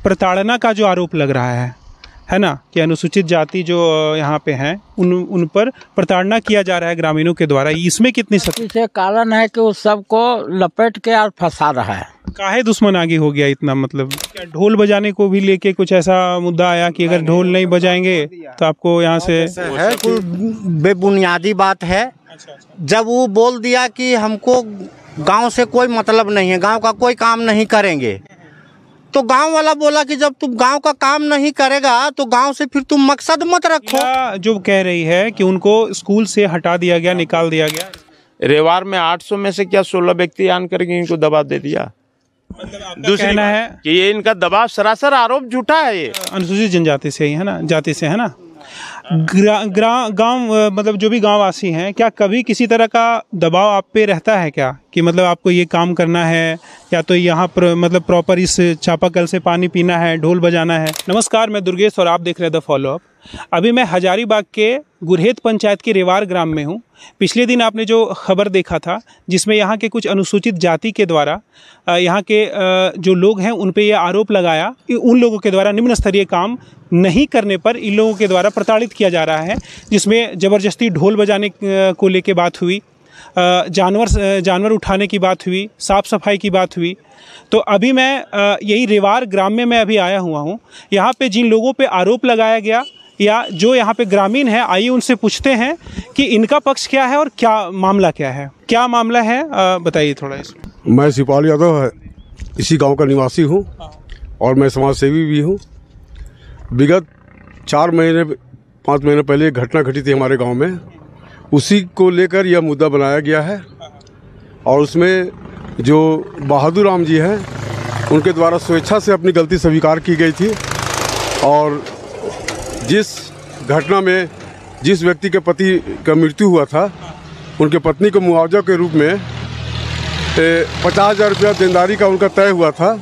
प्रताड़ना का जो आरोप लग रहा है ना, कि अनुसूचित जाति जो यहाँ पे हैं उन पर प्रताड़ना किया जा रहा है ग्रामीणों के द्वारा, इसमें कितनी सत्य? इससे कारण है कि उस सबको लपेट के और फंसा रहा है। काहे दुश्मन आगे हो गया इतना? मतलब क्या ढोल बजाने को भी लेके कुछ ऐसा मुद्दा आया कि अगर ढोल नहीं बजाएंगे तो आपको यहाँ से है? कोई बेबुनियादी बात है। जब वो बोल दिया कि हमको गांव से कोई मतलब नहीं है, गांव का कोई काम नहीं करेंगे, तो गांव वाला बोला कि जब तुम गांव का काम नहीं करेगा तो गांव से फिर तुम मकसद मत रखो। जो कह रही है कि उनको स्कूल से हटा दिया गया, निकाल दिया गया। रेवार में 800 में से क्या 16 व्यक्ति आन करके इनको दबाव दे दिया। दूसरा कहना है कि ये इनका दबाव सरासर आरोप झूठा है। ये अनुसूचित जनजाति से ही है ना, जाति से है ना। गांव मतलब जो भी गांववासी हैं, क्या कभी किसी तरह का दबाव आप पे रहता है क्या, कि मतलब आपको ये काम करना है या तो यहाँ पर मतलब प्रॉपर इस चापाकल से पानी पीना है, ढोल बजाना है? नमस्कार, मैं दुर्गेश और आप देख रहे हैं द फॉलो अप। अभी मैं हजारीबाग के गुरहेत पंचायत के रेवार ग्राम में हूँ। पिछले दिन आपने जो खबर देखा था जिसमें यहाँ के कुछ अनुसूचित जाति के द्वारा यहाँ के जो लोग हैं उन पे ये आरोप लगाया कि उन लोगों के द्वारा निम्न स्तरीय काम नहीं करने पर इन लोगों के द्वारा प्रताड़ित किया जा रहा है, जिसमें ज़बरदस्ती ढोल बजाने को लेके बात हुई, जानवर उठाने की बात हुई, साफ़ सफाई की बात हुई। तो अभी मैं यही रेवार ग्राम में मैं अभी आया हुआ हूँ। यहाँ पे जिन लोगों पे आरोप लगाया गया या जो यहाँ पे ग्रामीण है, आइए उनसे पूछते हैं कि इनका पक्ष क्या है और क्या मामला क्या है। क्या मामला है बताइए थोड़ा इसमें। मैं शिवपाल यादव है, इसी गांव का निवासी हूँ और मैं समाज सेवी भी हूँ। विगत 4 महीने 5 महीने पहले एक घटना घटी थी हमारे गांव में, उसी को लेकर यह मुद्दा बनाया गया है। और उसमें जो बहादुर राम जी हैं उनके द्वारा स्वेच्छा से अपनी गलती स्वीकार की गई थी। और जिस घटना में जिस व्यक्ति के पति का मृत्यु हुआ था, उनके पत्नी को मुआवजा के रूप में 50,000 रुपया देनदारी का उनका तय हुआ था।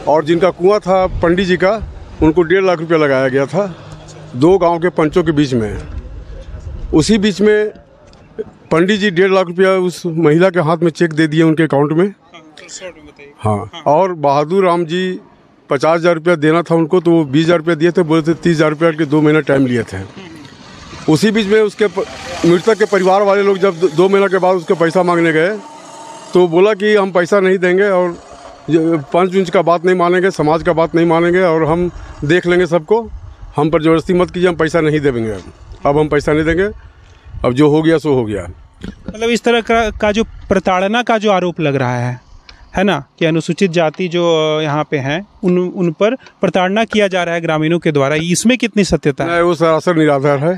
और जिनका कुआं था पंडित जी का, उनको 1.5 लाख रुपया लगाया गया था 2 गांव के पंचों के बीच में। उसी बीच में पंडित जी 1.5 लाख रुपया उस महिला के हाथ में चेक दे दिए उनके अकाउंट में। हाँ, और बहादुर राम जी 50,000 रुपया देना था उनको, तो वो 20,000 रुपया दिए थे, बोले थे 30,000 रुपया के 2 महीना टाइम लिए थे। उसी बीच में उसके मृतक के परिवार वाले लोग जब 2 महीना के बाद उसके पैसा मांगने गए तो बोला कि हम पैसा नहीं देंगे और पंच उंच का बात नहीं मानेंगे, समाज का बात नहीं मानेंगे और हम देख लेंगे सबको, हम पर ज़बरदस्ती मत कीजिए, हम पैसा नहीं देंगे। अब हम पैसा नहीं देंगे, अब जो हो गया सो हो गया। मतलब इस तरह का जो प्रताड़ना का जो आरोप लग रहा है ना, कि अनुसूचित जाति जो यहाँ पे हैं उन पर प्रताड़ना किया जा रहा है ग्रामीणों के द्वारा, इसमें कितनी सत्यता है? वो सरासर निराधार है,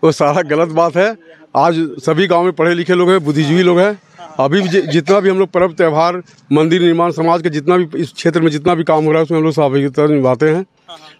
वो सारा गलत बात है। आज सभी गांव में पढ़े लिखे लोग हैं, बुद्धिजीवी लोग हैं। अभी भी जितना भी हम लोग पर्व त्यौहार, मंदिर निर्माण, समाज के जितना भी इस क्षेत्र में जितना भी काम हो रहा है उसमें हम लोग सहभागिता निभाते हैं।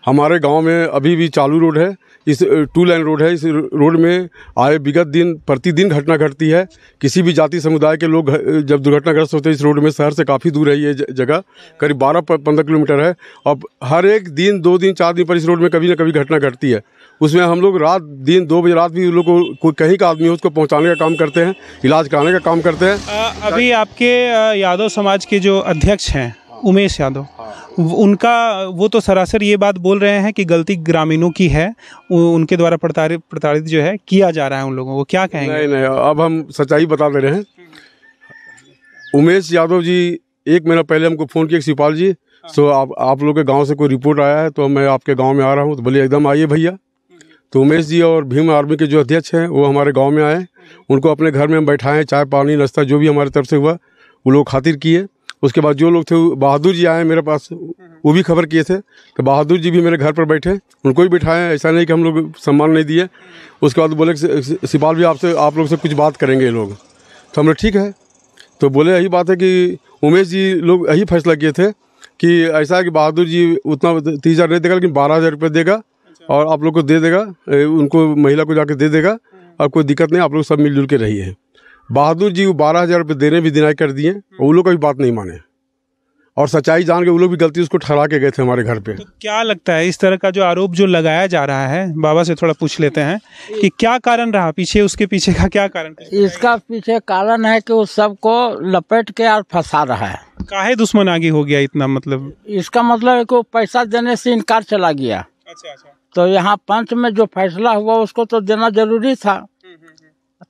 हमारे गांव में अभी भी चालू रोड है, इस 2 लाइन रोड है। इस रोड में आए विगत दिन प्रतिदिन घटना घटती है। किसी भी जाति समुदाय के लोग जब दुर्घटनाग्रस्त होते हैं इस रोड में, शहर से काफ़ी दूर है ये जगह, करीब 12-15 किलोमीटर है। अब हर एक दिन 2 दिन 4 दिन पर इस रोड में कभी ना कभी घटना घटती है। उसमें हम लोग रात दिन 2 बजे रात भी उन लोग को, कोई कहीं का आदमी हो उसको पहुँचाने का काम करते हैं, इलाज कराने का काम करते हैं। अभी आपके यादव समाज के जो अध्यक्ष हैं उमेश यादव, उनका वो तो सरासर ये बात बोल रहे हैं कि गलती ग्रामीणों की है, उनके द्वारा प्रताड़ित जो है किया जा रहा है उन लोगों को, क्या कहेंगे? नहीं, अब हम सच्चाई बता दे रहे हैं। उमेश यादव जी 1 महीना पहले हमको फ़ोन किया, शिवपाल जी तो आप लोग के गांव से कोई रिपोर्ट आया है तो मैं आपके गांव में आ रहा हूं। तो बोले एकदम आइए भैया। तो उमेश जी और भीम आर्मी के जो अध्यक्ष हैं वो हमारे गाँव में आए, उनको अपने घर में हम बैठाएँ, चाय पानी नाश्ता जो भी हमारी तरफ से हुआ वो लोग खातिर किए। उसके बाद जो लोग थे, बहादुर जी आए मेरे पास, वो भी खबर किए थे। तो बहादुर जी भी मेरे घर पर बैठे, उनको भी बिठाए, ऐसा नहीं कि हम लोग सम्मान नहीं दिए। उसके बाद बोले शिवपाल भी आप लोग से कुछ बात करेंगे ये लोग। तो हमने ठीक है। तो बोले यही बात है कि उमेश जी लोग यही फैसला किए थे कि ऐसा है कि बहादुर जी उतना 30,000 नहीं देगा, लेकिन 12,000 रुपये देगा और आप लोग को दे देगा, उनको महिला को जाके दे देगा, अब कोई दिक्कत नहीं, आप लोग सब मिलजुल के रहिए। बहादुर जी 12,000 रुपये देने भी दिनाई कर दिए और उन लोग का भी बात नहीं माने। और सच्चाई जान के वो लोग भी गलती उसको ठहरा के गए थे हमारे घर पे। तो क्या लगता है इस तरह का जो आरोप जो लगाया जा रहा है, बाबा से थोड़ा पूछ लेते हैं कि क्या कारण रहा पीछे, उसके पीछे का क्या कारण? इसका पीछे कारण है कि वो सबको लपेट के और फंसा रहा है। काहे दुश्मन आगे हो गया इतना? मतलब इसका मतलब है कि वो पैसा देने से इनकार चला गया। अच्छा अच्छा। तो यहाँ पंच में जो फैसला हुआ उसको तो देना जरूरी था।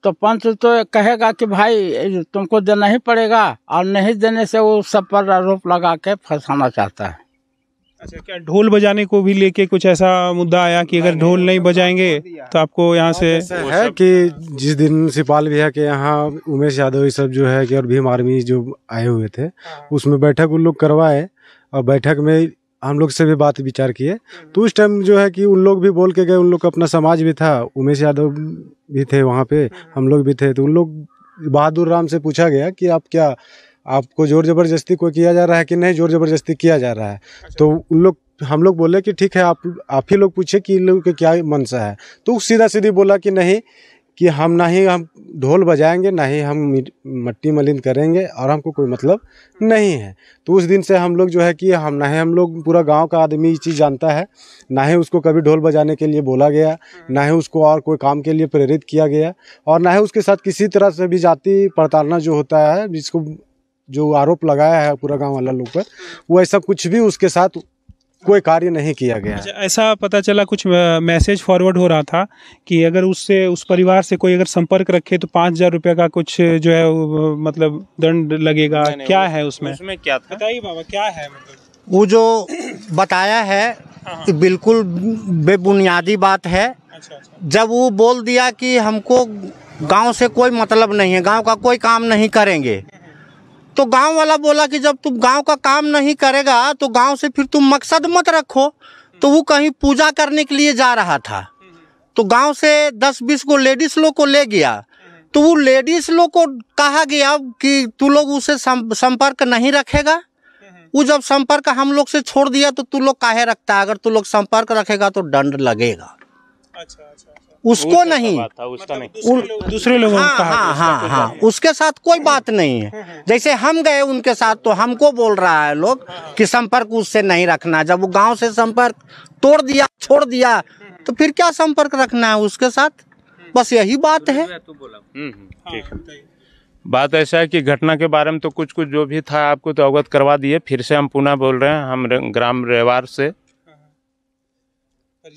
तो पंच तो कहेगा कि भाई तुमको देना ही पड़ेगा, और नहीं देने से वो सब पर आरोप लगा के फंसाना चाहता है। अच्छा, क्या ढोल बजाने को भी लेके कुछ ऐसा मुद्दा आया कि अगर ढोल नहीं बजाएंगे तो आपको यहाँ से? है कि जिस दिन सिपाल भैया के यहाँ उमेश यादव ये सब जो है कि और भीम आर्मी जो आए हुए थे, उसमें बैठक उन लोग करवाए और बैठक में हम लोग से भी बात विचार किए। तो उस टाइम जो है कि उन लोग भी बोल के गए, उन लोग का अपना समाज भी था, उमेश यादव भी थे वहाँ पे, हम लोग भी थे। तो उन लोग बहादुर राम से पूछा गया कि आप क्या, आपको जोर जबरदस्ती कोई किया जा रहा है कि नहीं जोर जबरदस्ती किया जा रहा है? तो उन लोग, हम लोग बोले कि ठीक है, आप ही लोग पूछे कि इन लोगों के क्या मनसा है। तो सीधा सीधी बोला कि नहीं, कि हम ना ही हम ढोल बजाएंगे, ना ही हम मट्टी मलिन करेंगे, और हमको कोई मतलब नहीं है। तो उस दिन से हम लोग जो है कि हम लोग पूरा गांव का आदमी ये चीज़ जानता है, ना ही उसको कभी ढोल बजाने के लिए बोला गया, ना ही उसको और कोई काम के लिए प्रेरित किया गया, और ना ही उसके साथ किसी तरह से भी जाति प्रताड़ना जो होता है, जिसको जो आरोप लगाया है पूरा गाँव वाला लोग पर, वो ऐसा कुछ भी उसके साथ कोई कार्य नहीं किया गया। ऐसा पता चला, कुछ मैसेज फॉरवर्ड हो रहा था कि अगर उससे, उस परिवार से कोई अगर संपर्क रखे तो 5,000 रुपये का कुछ जो है मतलब दंड लगेगा। क्या है उसमें क्या था? बताइए बाबा, क्या है मतलब? वो जो बताया है कि बिल्कुल बेबुनियादी बात है। अच्छा। जब वो बोल दिया कि हमको गांव से कोई मतलब नहीं है, गांव का कोई काम नहीं करेंगे, तो गांव वाला बोला कि जब तुम गांव का काम नहीं करेगा तो गांव से फिर तुम मकसद मत रखो। तो वो कहीं पूजा करने के लिए जा रहा था, तो गांव से 10-20 को लेडीज लोग को ले गया। तो वो लेडीज लोग को कहा गया कि तू लोग उसे संपर्क नहीं रखेगा। वो जब संपर्क हम लोग से छोड़ दिया तो तू लोग काहे रखता है? अगर तू लोग संपर्क रखेगा तो दंड लगेगा। अच्छा। उसको नहीं, उसका नहीं, दूसरे लोगों को कहा। हाँ, उसके साथ कोई बात नहीं है। जैसे हम गए उनके साथ तो हमको बोल रहा है लोग कि संपर्क उससे नहीं रखना। जब वो गांव से संपर्क तोड़ दिया, छोड़ दिया, तो फिर क्या संपर्क रखना है उसके साथ? बस यही बात है। बात ऐसा है कि घटना के बारे में तो कुछ जो भी था आपको तो अवगत करवा दिए। फिर से हम पुनः बोल रहे हैं, हम ग्राम रेवार से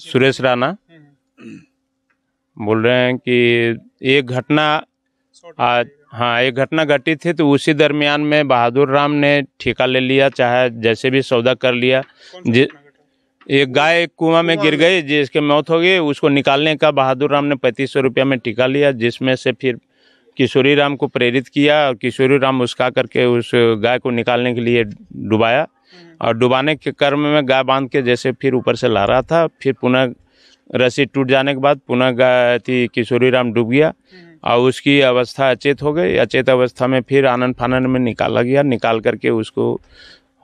सुरेश राणा बोल रहे हैं कि एक घटना आज, हाँ, एक घटना घटी थी। तो उसी दरमियान में बहादुर राम ने ठेका ले लिया, चाहे जैसे भी सौदा कर लिया। एक गाय एक कुआं में गिर गई, जिसकी मौत हो गई, उसको निकालने का बहादुर राम ने 3500 रुपया में ठेका लिया, जिसमें से फिर किशोरी राम को प्रेरित किया और किशोरी राम उसका करके उस गाय को निकालने के लिए डुबाया। और डुबाने के क्रम में गाय बांध के जैसे फिर ऊपर से ला रहा था, फिर पुनः रस्सी टूट जाने के बाद पुनः किशोरी राम डूब गया और उसकी अवस्था अचेत हो गई। अचेत अवस्था में फिर आनन फानन में निकाला गया। निकाल करके उसको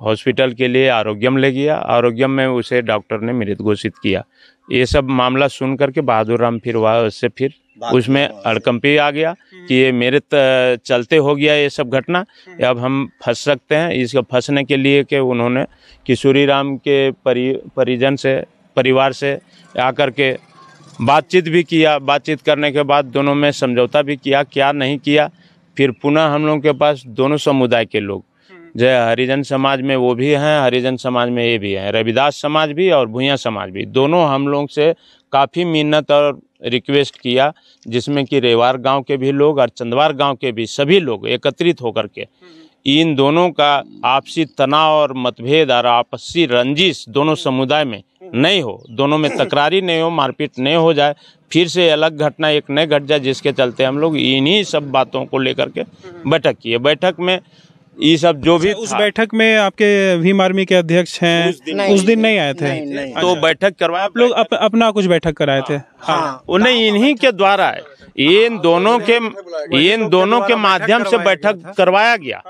हॉस्पिटल के लिए आरोग्यम ले गया। आरोग्यम में उसे डॉक्टर ने मृत घोषित किया। ये सब मामला सुन करके बहादुर राम फिर वह उससे फिर उसमें अड़कंपी आ गया कि ये मेरे चलते हो गया ये सब घटना, अब हम फंस सकते हैं। इसको फंसने के लिए कि उन्होंने किशोरी राम के परिजन से, परिवार से आकर के बातचीत भी किया। बातचीत करने के बाद दोनों में समझौता भी किया, क्या नहीं किया। फिर पुनः हम लोगों के पास दोनों समुदाय के लोग, जो हरिजन समाज में वो भी हैं, हरिजन समाज में ये भी हैं, रविदास समाज भी और भूया समाज भी, दोनों हम लोग से काफ़ी मिन्नत और रिक्वेस्ट किया, जिसमें कि रेवार गांव के भी लोग और चंदवार गांव के भी सभी लोग एकत्रित होकर के इन दोनों का आपसी तनाव और मतभेद और आपसी रंजिश दोनों समुदाय में नहीं हो, दोनों में तकरारी नहीं हो, मारपीट नहीं हो जाए, फिर से अलग घटना एक नई घट जाए, जिसके चलते हम लोग इन्हीं सब बातों को लेकर के बैठक किए। बैठक में ये सब जो भी उस बैठक में आपके भीम आर्मी के अध्यक्ष हैं उस दिन नहीं आए थे? नहीं। तो बैठक करवाया, आप लोग अपना कुछ बैठक कराए थे? हाँ, उन्हें इन्हीं के द्वारा है, इन दोनों के माध्यम से बैठक करवाया गया।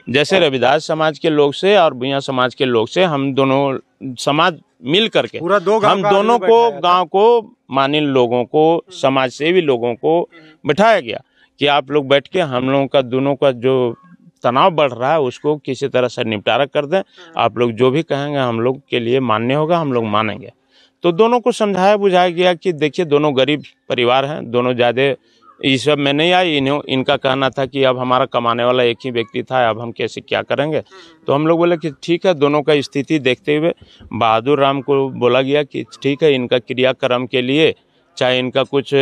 जैसे रविदास समाज के लोग से और भूया समाज के लोग से हम दोनों समाज मिल करके हम दोनों को, गांव को, मानिल लोगों को, समाज सेवी लोगों को बैठाया गया कि आप लोग बैठ के हम लोगों का दोनों का जो तनाव बढ़ रहा है उसको किसी तरह से निपटारा कर दें। आप लोग जो भी कहेंगे हम लोग के लिए मान्य होगा, हम लोग मानेंगे। तो दोनों को समझाया बुझाया गया कि देखिए दोनों गरीब परिवार हैं, दोनों ज़्यादा इस सब में नहीं आई। इनका कहना था कि अब हमारा कमाने वाला एक ही व्यक्ति था, अब हम कैसे क्या करेंगे। तो हम लोग बोले कि ठीक है, दोनों का स्थिति देखते हुए बहादुर राम को बोला गया कि ठीक है, इनका क्रियाक्रम के लिए चाहे इनका कुछ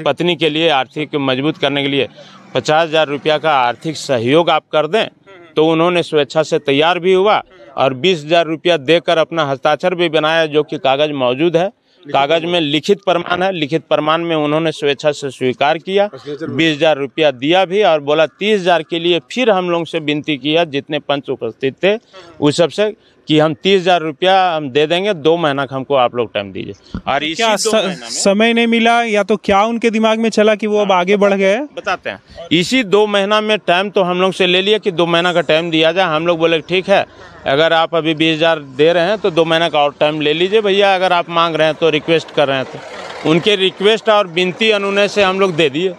पत्नी के लिए आर्थिक मजबूत करने के लिए 50,000 रुपया का आर्थिक सहयोग आप कर दें। तो उन्होंने स्वेच्छा से तैयार भी हुआ और 20,000 रुपया देकर अपना हस्ताक्षर भी बनाया, जो कि कागज मौजूद है। कागज में लिखित प्रमाण है, लिखित प्रमाण में उन्होंने स्वेच्छा से स्वीकार किया, 20,000 रुपया दिया भी और बोला 30,000 के लिए फिर हम लोग से विनती किया जितने पंच उपस्थित थे उस सबसे कि हम 30,000 रुपया हम दे देंगे, 2 महीना का हमको आप लोग टाइम दीजिए। और इसी क्या समय नहीं मिला या तो क्या उनके दिमाग में चला कि वो अब आगे बढ़ गए? बताते हैं, इसी 2 महीना में टाइम तो हम लोग से ले लिया कि 2 महीना का टाइम दिया जाए। हम लोग बोले ठीक है, अगर आप अभी 20,000 दे रहे हैं तो 2 महीना का और टाइम ले लीजिए भैया, अगर आप मांग रहे हैं तो रिक्वेस्ट कर रहे हैं तो। उनके रिक्वेस्ट और विनती अनुनय से हम लोग दे दिए।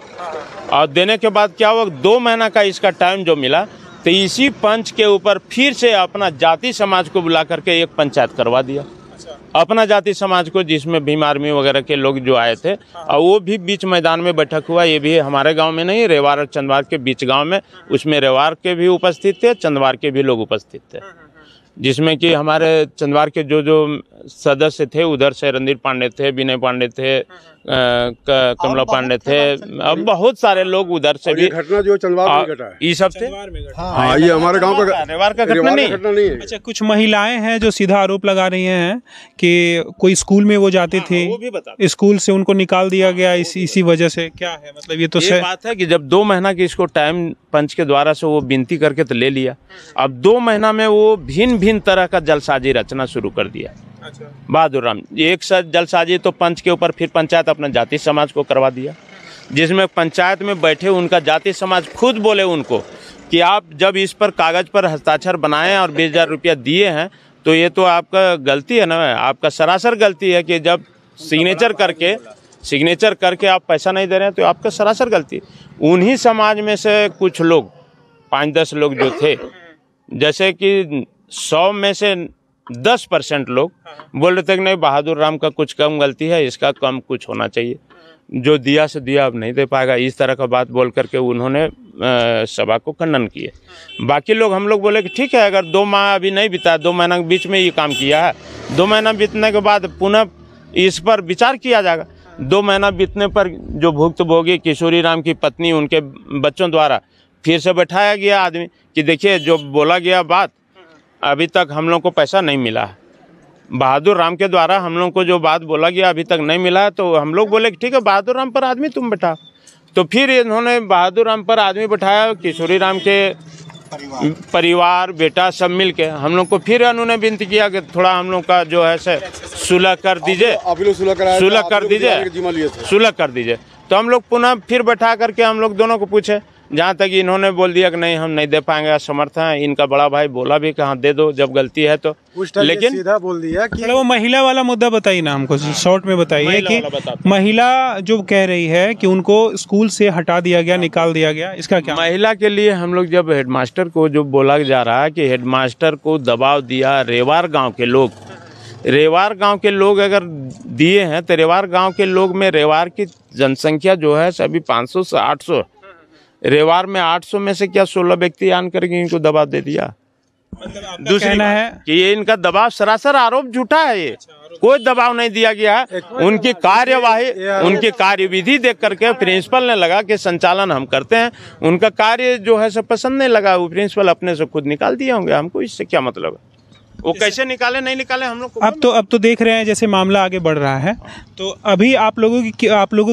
और देने के बाद क्या हुआ, 2 महीना का इसका टाइम जो मिला तो इसी पंच के ऊपर फिर से अपना जाति समाज को बुला करके एक पंचायत करवा दिया। अपना जाति समाज को, जिसमें भीम आर्मी वगैरह के लोग जो आए थे, और वो भी बीच मैदान में बैठक हुआ। ये भी हमारे गांव में नहीं, रेवार और चंदवार के बीच गांव में, उसमें रेवार के भी उपस्थित थे, चंदवार के भी लोग उपस्थित थे, जिसमें कि हमारे चंदवार के जो सदस्य थे उधर से रणधीर पांडे थे, विनय पांडे थे, कमला पांडे थे, अब बहुत सारे लोग उधर से भी। घटना जो चंदवार में घटा है ये सब थे। हाँ, ये हमारे गांव का रेवार का घटना नहीं है। अच्छा, कुछ महिलाएं हैं जो सीधा आरोप लगा रही हैं कि कोई स्कूल में वो जाते थे, स्कूल से उनको निकाल दिया गया इसी वजह से। क्या है मतलब? ये तो ये बात है कि जब 2 महीना की इसको टाइम पंच के द्वारा से वो विनती करके तो ले लिया, अब 2 महीना में वो भिन्न भिन्न तरह का जलसाजी रचना शुरू कर दिया। बहादुर राम एक साथ जलसाजी तो पंच के ऊपर, फिर पंचायत अपना जाति समाज को करवा दिया, जिसमें पंचायत में बैठे उनका जाति समाज खुद बोले उनको कि आप जब इस पर कागज पर हस्ताक्षर बनाए और 20,000 रुपया दिए हैं तो ये तो आपका गलती है ना, आपका सरासर गलती है कि जब सिग्नेचर करके आप पैसा नहीं दे रहे हैं तो आपका सरासर गलती। उन्हीं समाज में से कुछ लोग 5-10 लोग जो थे, जैसे कि 100 में से 10% लोग बोल रहे थे कि नहीं, बहादुर राम का कुछ कम गलती है, इसका कम कुछ होना चाहिए, जो दिया से दिया अब नहीं दे पाएगा, इस तरह का बात बोल करके उन्होंने सभा को खंडन किए। बाकी लोग, हम लोग बोले कि ठीक है, अगर 2 माह अभी नहीं बीता, 2 महीना के बीच में ये काम किया है, 2 महीना बीतने के बाद पुनः इस पर विचार किया जाएगा। 2 महीना बीतने पर जो भुक्तभोगी किशोरी राम की पत्नी, उनके बच्चों द्वारा फिर से बैठाया गया आदमी कि देखिए जो बोला गया बात, अभी तक हम लोग को पैसा नहीं मिला है, बहादुर राम के द्वारा हम लोग को जो बात बोला गया अभी तक नहीं मिला है। तो हम लोग बोले कि ठीक है, बहादुर राम पर आदमी तुम बैठा। तो फिर इन्होंने बहादुर राम पर आदमी बैठाया, किशोरी राम के परिवार बेटा सब मिल के हम लोग को फिर उन्होंने विनती किया कि थोड़ा हम लोग का जो है सुलह कर दीजिए, सुलह कर दीजिए। तो हम लोग पुनः फिर बैठा करके हम लोग दोनों को पूछे, जहाँ तक इन्होंने बोल दिया कि नहीं हम नहीं दे पाएंगे, असमर्थ हैं। इनका बड़ा भाई बोला भी कि हाँ दे दो जब गलती है तो, लेकिन सीधा बोल दिया कि वो महिला वाला मुद्दा बताइए ना हमको, शॉर्ट में बताइए कि महिला जो कह रही है कि उनको स्कूल से हटा दिया गया, निकाल दिया गया, इसका क्या? महिला के लिए हम लोग जब हेडमास्टर को जो बोला जा रहा है कि हेडमास्टर को दबाव दिया रेवार गाँव के लोग, रेवार गांव के लोग अगर दिए हैं तो रेवार गांव के लोग में रेवार की जनसंख्या जो है सभी 500 से 800, रेवार में 800 में से क्या 16 व्यक्ति आन करके इनको दबाव दे दिया। दूसरी कहना है कि ये इनका दबाव सरासर आरोप झूठा है, ये कोई दबाव नहीं दिया गया है। उनकी कार्यवाही, उनकी कार्यविधि देख करके प्रिंसिपल ने लगा कि संचालन हम करते हैं, उनका कार्य जो है सब पसंद नहीं लगा, वो प्रिंसिपल अपने से खुद निकाल दिए होंगे। हमको इससे क्या मतलब है, वो कैसे निकाले नहीं निकाले हम लोग को। अब तो देख रहे हैं जैसे मामला आगे बढ़ रहा है, तो अभी आप लोगों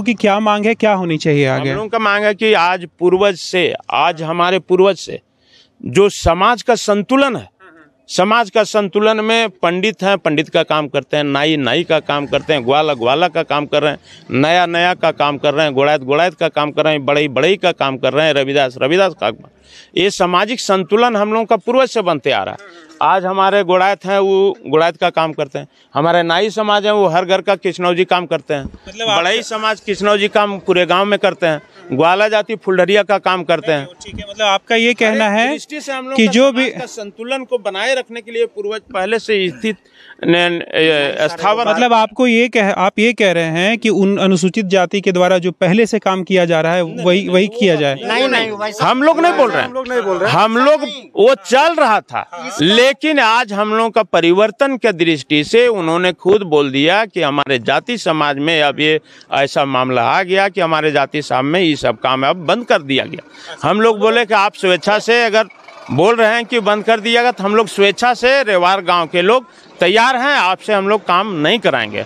की क्या मांग है, क्या होनी चाहिए आगे? हम लोगों का मांग है कि आज हमारे पूर्वज से जो समाज का संतुलन है, समाज का संतुलन में पंडित हैं, पंडित का काम करते हैं, नाई का काम करते हैं, ग्वाला का काम कर रहे हैं, नया का काम कर रहे हैं, गोड़ायत का काम कर रहे हैं, बड़ई का काम कर रहे हैं, रविदास का। ये सामाजिक संतुलन हम लोगों का पूर्वज से बनते आ रहा है। आज हमारे गुड़ायत हैं, वो गुड़ायत का काम करते हैं। हमारे नाई समाज हैं, वो हर घर का किशनौजी काम करते हैं। मतलब बड़ई समाज किशनौजी काम पूरे गांव में करते हैं। ग्वाला जाति फुलडरिया का काम करते हैं। ठीक है, मतलब आपका ये कहना है दृष्टि से हम लोग कि का जो समाज भी का संतुलन को बनाए रखने के लिए पूर्वज पहले से स्थित स्थावर, मतलब आपको आप ये कह रहे हैं कि उन अनुसूचित जाति के द्वारा जो पहले से काम किया जा रहा है वही किया जाए। नहीं हम लोग नहीं बोल रहे हैं, हम लोग वो चल रहा था, लेकिन आज हम लोग का परिवर्तन के दृष्टि से उन्होंने खुद बोल दिया कि हमारे जाति समाज में अब ये ऐसा मामला आ गया कि हमारे जाति समाज में ये सब काम अब बंद कर दिया गया। हम लोग बोले कि आप स्वेच्छा से अगर बोल रहे हैं कि बंद कर दिया गया, तो हम लोग स्वेच्छा से रेवार गांव के लोग तैयार हैं, आपसे हम लोग काम नहीं कराएंगे।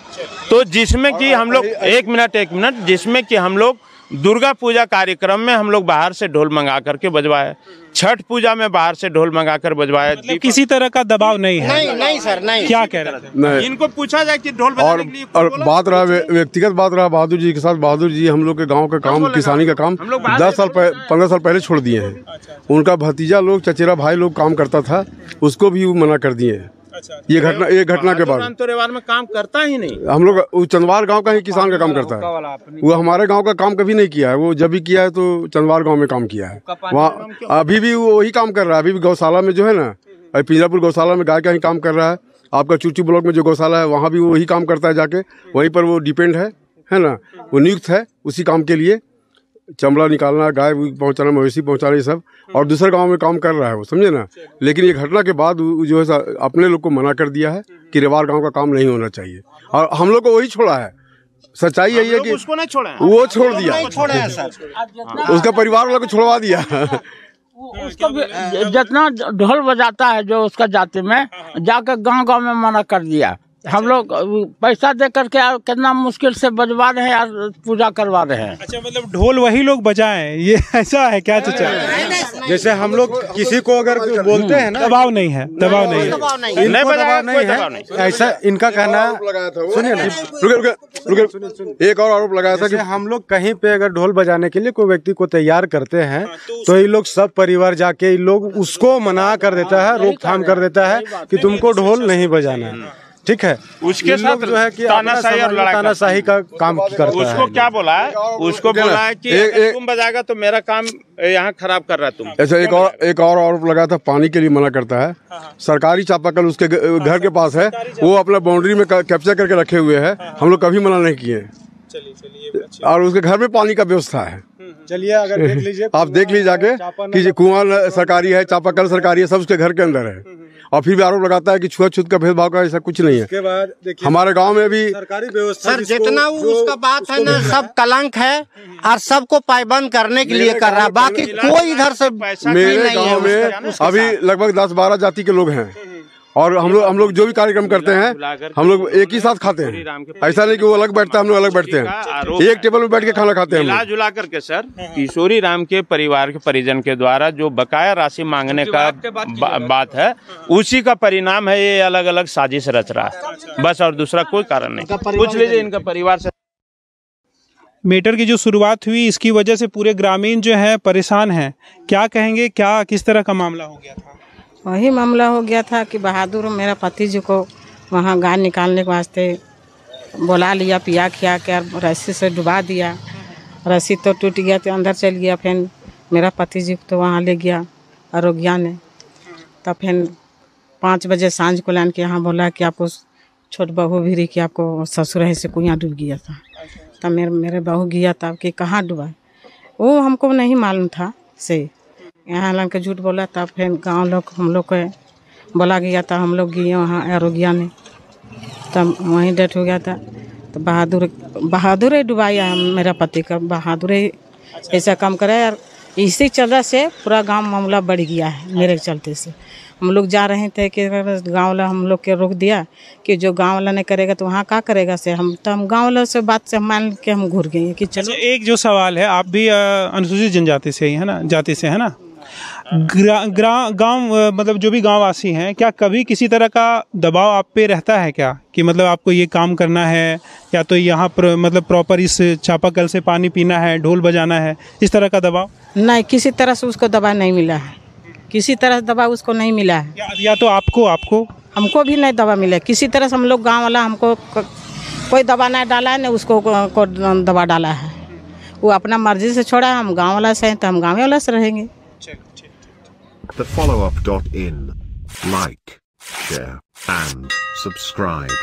तो जिसमें कि हम लोग एक मिनट जिसमें कि हम लोग दुर्गा पूजा कार्यक्रम में हम लोग बाहर से ढोल मंगा करके बजवाए, छठ पूजा में बाहर से ढोल मंगा कर बजवाए। मतलब किसी तरह का दबाव नहीं है। नहीं सर, नहीं। क्या कह रहे थे? नहीं। इनको पूछा जाए कि ढोल बजाने के लिए और बात रहा व्यक्तिगत बात रहा बहादुर जी के साथ। बहादुर जी हम लोग के गांव का काम, किसानी का काम 10 साल 15 साल पहले छोड़ दिए हैं। उनका भतीजा लोग, चचेरा भाई लोग काम करता था, उसको भी वो मना कर दिए हैं। ये घटना के बाद तो रेवार में काम करता ही नहीं। हम लोग वो चंदवार गांव का ही किसान का काम करता है। वो हमारे गांव का काम कभी नहीं किया है। वो जब भी किया है तो चंदवार गांव में काम किया है। वहाँ अभी भी वो वही काम कर रहा है। अभी भी गौशाला में जो है ना, पिंजरापुर गौशाला में गाय का ही काम कर रहा है। आपका चुरचू ब्लॉक में जो गौशाला है वहाँ भी वो वही काम करता है। जाके वहीं पर वो डिपेंड है ना, वो नियुक्त है उसी काम के लिए। चमड़ा निकालना, गाय पहुंचाना, मवेशी पहुंचाना, ये सब। और दूसरे गांव में काम कर रहा है वो, समझे ना। लेकिन ये घटना के बाद जो है अपने लोग को मना कर दिया है कि रेवार गांव का काम नहीं होना चाहिए, और हम लोग को वही छोड़ा है। सच्चाई यही है कि उसको नहीं छोड़ा, वो छोड़ दिया, उसका परिवार वाला को छोड़वा दिया। उसको जितना ढोल बजाता है जो उसका जाति में, जाकर गांव में मना कर दिया। हम लोग पैसा दे करके कितना मुश्किल से बजवा रहे हैं यार, पूजा करवा रहे हैं। अच्छा, मतलब ढोल वही लोग बजाएं, ये ऐसा है क्या चाचा? जैसे हम लोग किसी को अगर बोलते हैं ना, दबाव नहीं है, दबाव नहीं है, इनको दबाव नहीं है, ऐसा इनका कहना। सुनिए ना, रुके, एक और आरोप लगाया था कि हम लोग कहीं पे अगर ढोल बजाने के लिए कोई व्यक्ति को तैयार करते हैं तो ये लोग सब परिवार जाके ये लोग उसको मना कर देता है, रोकथाम कर देता है कि तुमको ढोल नहीं बजाना है। ठीक है, उसके साथ जो है कि तानाशाही और लड़ाई, तानाशाही का काम करता है। उसको क्या बोला है? उसको बोला है कि तुम बजाएगा तो मेरा काम यहाँ खराब कर रहा है तुम। ऐसा एक और आरोप लगा था, पानी के लिए मना करता है। सरकारी चापाकल उसके घर के पास है, वो अपना बाउंड्री में कैप्चर करके रखे हुए है। हम लोग कभी मना नहीं किए, और उसके घर में पानी का व्यवस्था है। चलिए अगर देख लीजिए, आप देख लीजिए जाके कि कुआं सरकारी है, चापाकल सरकारी है, सब उसके घर के अंदर है। और फिर भी आरोप लगाता है कि छुआछूत का भेदभाव का ऐसा कुछ नहीं है। उसके बाद देखिए हमारे गांव में भी सरकारी व्यवस्था सर जितना उसका बात है ना, सब कलंक है और सबको पाबंद करने के लिए कर रहा है। बाकी कोई इधर से मेरे गांव में अभी लगभग 10-12 जाति के लोग हैं, और हम लोग जो भी कार्यक्रम करते हैं हम लोग एक ही साथ खाते हैं। ऐसा नहीं कि वो अलग बैठता है, हम लोग अलग बैठते हैं, एक टेबल में बैठ के खाना खाते हैं। मिला जुला करके सर, किशोरी राम के परिवार के परिजन के द्वारा जो बकाया राशि मांगने का बात है, उसी का परिणाम है ये अलग अलग साजिश रच रहा है, बस, और दूसरा कोई कारण नहीं। पूछ लीजिए इनका परिवार से। मेटर की जो शुरुआत हुई, इसकी वजह से पूरे ग्रामीण जो है परेशान हैं। क्या कहेंगे, क्या किस तरह का मामला हो गया था? वही मामला हो गया था कि बहादुर मेरा पति जी को वहाँ गाय निकालने के वास्ते बुला लिया, पिया खिया के रस्सी से डुबा दिया। रस्सी तो टूट गया तो अंदर चल गया। फिर मेरा पति जी को तो वहाँ ले गया आरोग्या ने। तब फिर 5 बजे सांझ को लान के यहाँ बोला कि आपको छोट बहू भी रही कि आपको ससुर है से कुआं डूब गया था। तब मेरे बहू गया तब कि कहाँ डूबा, वो हमको नहीं मालूम था से यहाँ लन के झूठ बोला। तब फिर गांव लोग हम लोग को बोला गया था, हम लोग गए वहाँ आरोग्या ने, तब वहीं डेथ हो गया था। तो बहादुर ही डुबाया है मेरा पति का, बहादुर ही ऐसा काम करे यार। इसी चलते से पूरा गांव मामला बढ़ गया है मेरे चलते से। हम लोग जा रहे थे कि गाँव वाला हम लोग के रोक दिया कि जो गाँव वाला नहीं करेगा तो वहाँ क्या करेगा से। हम गाँव वाला से बात से मान के हम घूर गए कि चलो। एक जो सवाल है, आप भी अनुसूचित जनजाति से ही है ना, जाति से है ना। गांव मतलब जो भी गांववासी हैं, क्या कभी किसी तरह का दबाव आप पे रहता है क्या, कि मतलब आपको ये काम करना है, या तो यहाँ पर मतलब प्रॉपर इस चापाकल से पानी पीना है, ढोल बजाना है, इस तरह का दबाव? नहीं, किसी तरह से उसको दबाव नहीं मिला है। किसी तरह दवा उसको नहीं मिला है। या तो आपको हमको भी नहीं दवा मिला, किसी तरह से हम लोग गाँव वाला हमको कोई दवा नहीं डाला है, न उसको को दवा डाला है। वो अपना मर्जी से छोड़ा, हम गाँव वाला से हैं तो हम गाँव वाला से रहेंगे। The follow-up.in. Like, share, and subscribe.